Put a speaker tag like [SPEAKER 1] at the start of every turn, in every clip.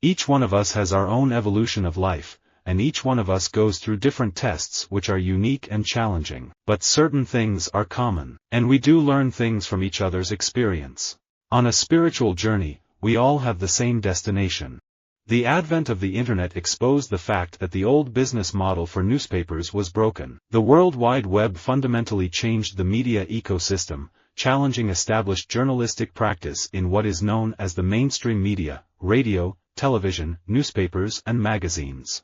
[SPEAKER 1] Each one of us has our own evolution of life, and each one of us goes through different tests which are unique and challenging. But certain things are common, and we do learn things from each other's experience. On a spiritual journey, we all have the same destination. The advent of the internet exposed the fact that the old business model for newspapers was broken. The World Wide Web fundamentally changed the media ecosystem, challenging established journalistic practice in what is known as the mainstream media, radio, television, newspapers and magazines.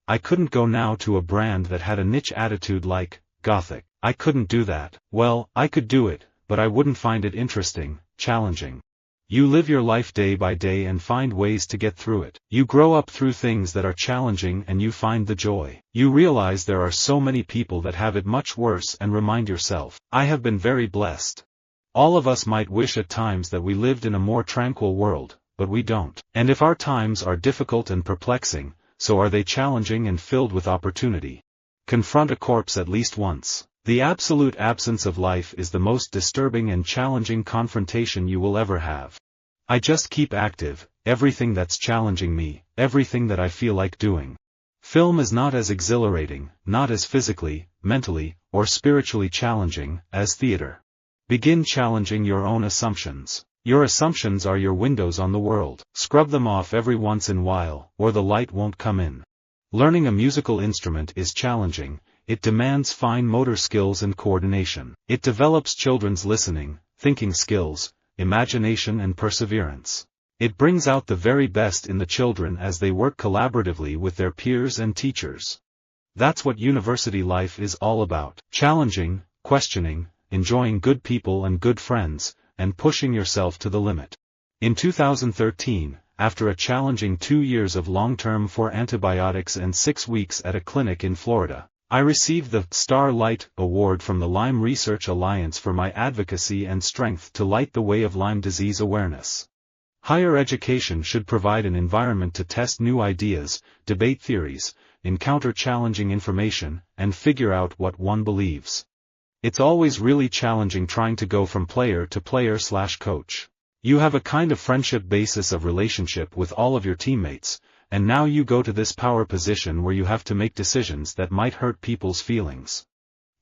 [SPEAKER 1] I couldn't go now to a brand that had a niche attitude like gothic. I couldn't do that. Well, I could do it, but I wouldn't find it interesting, challenging. You live your life day by day and find ways to get through it. You grow up through things that are challenging and you find the joy. You realize there are so many people that have it much worse and remind yourself, I have been very blessed. All of us might wish at times that we lived in a more tranquil world, but we don't. And if our times are difficult and perplexing, so are they challenging and filled with opportunity. Confront a corpse at least once. The absolute absence of life is the most disturbing and challenging confrontation you will ever have. I just keep active, everything that's challenging me, everything that I feel like doing. Film is not as exhilarating, not as physically, mentally, or spiritually challenging, as theater. Begin challenging your own assumptions. Your assumptions are your windows on the world. Scrub them off every once in a while, or the light won't come in. Learning a musical instrument is challenging. It demands fine motor skills and coordination. It develops children's listening, thinking skills, imagination and perseverance. It brings out the very best in the children as they work collaboratively with their peers and teachers. That's what university life is all about. Challenging, questioning, enjoying good people and good friends, and pushing yourself to the limit. In 2013, after a challenging 2 years of long-term for antibiotics and 6 weeks at a clinic in Florida, I received the Starlight Award from the Lyme Research Alliance for my advocacy and strength to light the way of Lyme disease awareness. Higher education should provide an environment to test new ideas, debate theories, encounter challenging information, and figure out what one believes. It's always really challenging trying to go from player to player/coach. You have a kind of friendship basis of relationship with all of your teammates, and now you go to this power position where you have to make decisions that might hurt people's feelings.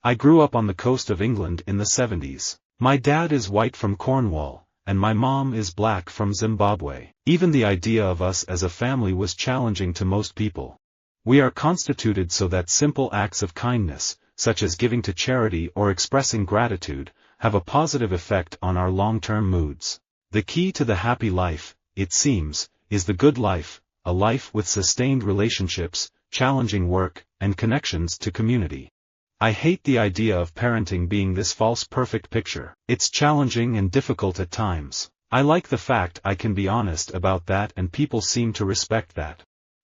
[SPEAKER 1] I grew up on the coast of England in the 70s. My dad is white from Cornwall, and my mom is black from Zimbabwe. Even the idea of us as a family was challenging to most people. We are constituted so that simple acts of kindness, such as giving to charity or expressing gratitude, have a positive effect on our long-term moods. The key to the happy life, it seems, is the good life, a life with sustained relationships, challenging work, and connections to community. I hate the idea of parenting being this false perfect picture. It's challenging and difficult at times. I like the fact I can be honest about that and people seem to respect that.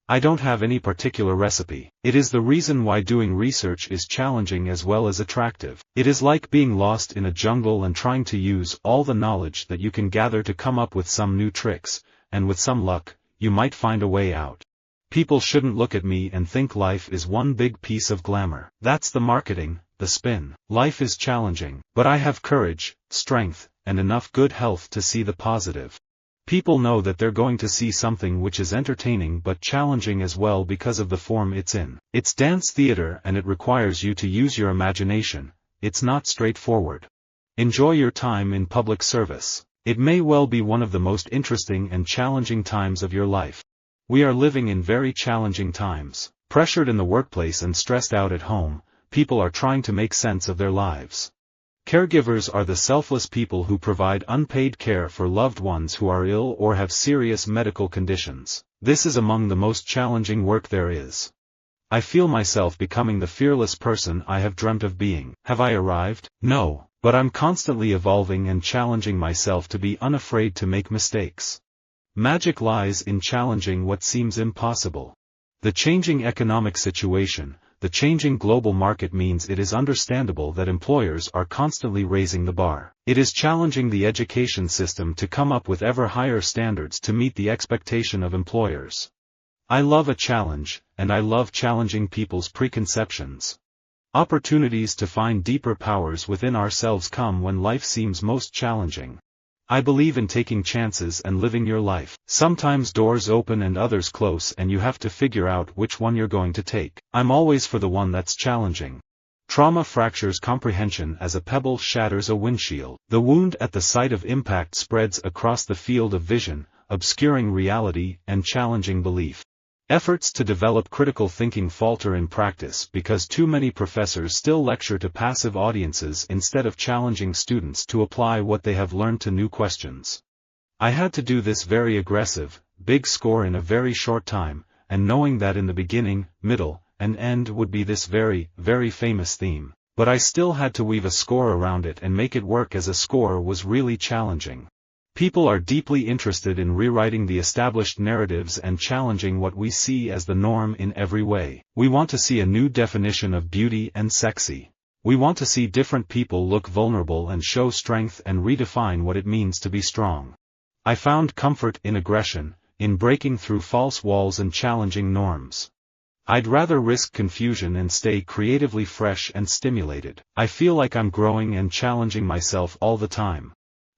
[SPEAKER 1] I don't have any particular recipe. It is the reason why doing research is challenging as well as attractive. It is like being lost in a jungle and trying to use all the knowledge that you can gather to come up with some new tricks, and with some luck, you might find a way out. People shouldn't look at me and think life is one big piece of glamour. That's the marketing, the spin. Life is challenging, but I have courage, strength, and enough good health to see the positive. People know that they're going to see something which is entertaining but challenging as well because of the form it's in. It's dance theater and it requires you to use your imagination. It's not straightforward. Enjoy your time in public service. It may well be one of the most interesting and challenging times of your life. We are living in very challenging times. Pressured in the workplace and stressed out at home, people are trying to make sense of their lives. Caregivers are the selfless people who provide unpaid care for loved ones who are ill or have serious medical conditions. This is among the most challenging work there is. I feel myself becoming the fearless person I have dreamt of being. Have I arrived? No, but I'm constantly evolving and challenging myself to be unafraid to make mistakes. Magic lies in challenging what seems impossible. The changing economic situation, the changing global market means it is understandable that employers are constantly raising the bar. It is challenging the education system to come up with ever higher standards to meet the expectation of employers. I love a challenge, and I love challenging people's preconceptions. Opportunities to find deeper powers within ourselves come when life seems most challenging. I believe in taking chances and living your life. Sometimes doors open and others close and you have to figure out which one you're going to take. I'm always for the one that's challenging. Trauma fractures comprehension as a pebble shatters a windshield. The wound at the site of impact spreads across the field of vision, obscuring reality and challenging belief. Efforts to develop critical thinking falter in practice because too many professors still lecture to passive audiences instead of challenging students to apply what they have learned to new questions. I had to do this very aggressive, big score in a very short time, and knowing that in the beginning, middle, and end would be this very, very famous theme. But I still had to weave a score around it and make it work as a score was really challenging. People are deeply interested in rewriting the established narratives and challenging what we see as the norm in every way. We want to see a new definition of beauty and sexy. We want to see different people look vulnerable and show strength and redefine what it means to be strong. I found comfort in aggression, in breaking through false walls and challenging norms. I'd rather risk confusion and stay creatively fresh and stimulated. I feel like I'm growing and challenging myself all the time.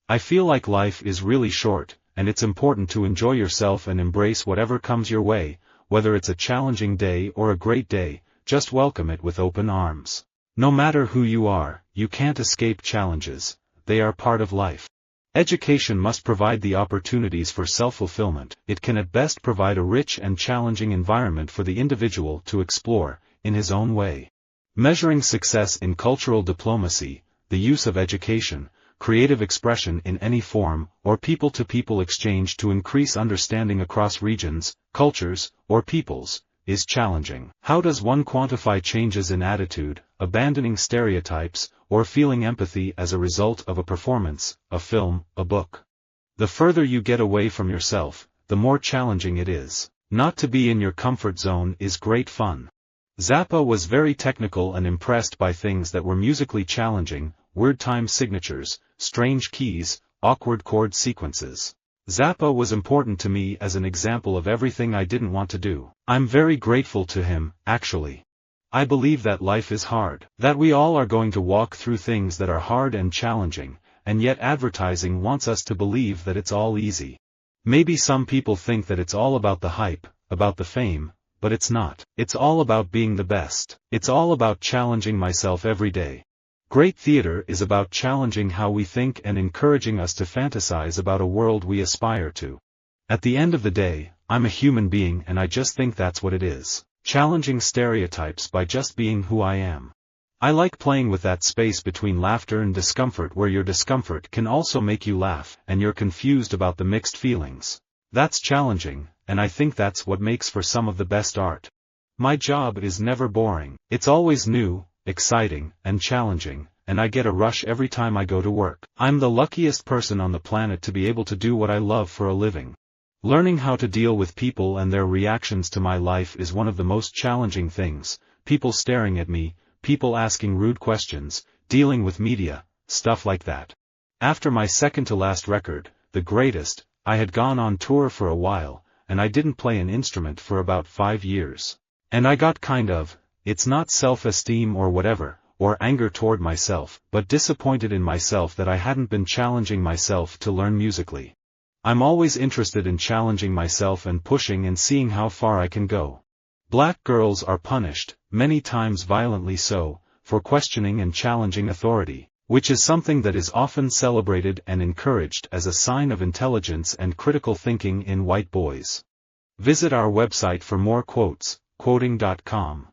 [SPEAKER 1] I feel like life is really short, and it's important to enjoy yourself and embrace whatever comes your way, whether it's a challenging day or a great day, just welcome it with open arms. No matter who you are, you can't escape challenges, they are part of life. Education must provide the opportunities for self-fulfillment. It can at best provide a rich and challenging environment for the individual to explore, in his own way. Measuring success in cultural diplomacy, the use of education, creative expression in any form, or people-to-people exchange to increase understanding across regions, cultures, or peoples, is challenging. How does one quantify changes in attitude, abandoning stereotypes, or feeling empathy as a result of a performance, a film, a book? The further you get away from yourself, the more challenging it is. Not to be in your comfort zone is great fun. Zappa was very technical and impressed by things that were musically challenging, word time signatures, strange keys, awkward chord sequences. Zappa was important to me as an example of everything I didn't want to do. I'm very grateful to him, actually. I believe that life is hard, that we all are going to walk through things that are hard and challenging, and yet advertising wants us to believe that it's all easy. Maybe some people think that it's all about the hype, about the fame, but it's not. It's all about being the best. It's all about challenging myself every day. Great theater is about challenging how we think and encouraging us to fantasize about a world we aspire to. At the end of the day, I'm a human being and I just think that's what it is. Challenging stereotypes by just being who I am. I like playing with that space between laughter and discomfort where your discomfort can also make you laugh and you're confused about the mixed feelings. That's challenging, and I think that's what makes for some of the best art. My job is never boring. It's always new, exciting, and challenging, and I get a rush every time I go to work. I'm the luckiest person on the planet to be able to do what I love for a living. Learning how to deal with people and their reactions to my life is one of the most challenging things. People staring at me, people asking rude questions, dealing with media, stuff like that. After my second-to-last record, The Greatest, I had gone on tour for a while, and I didn't play an instrument for about 5 years. And I got kind of, it's not self-esteem or whatever, or anger toward myself, but disappointed in myself that I hadn't been challenging myself to learn musically. I'm always interested in challenging myself and pushing and seeing how far I can go. Black girls are punished, many times violently so, for questioning and challenging authority, which is something that is often celebrated and encouraged as a sign of intelligence and critical thinking in white boys. Visit our website for more quotes, quoting.com.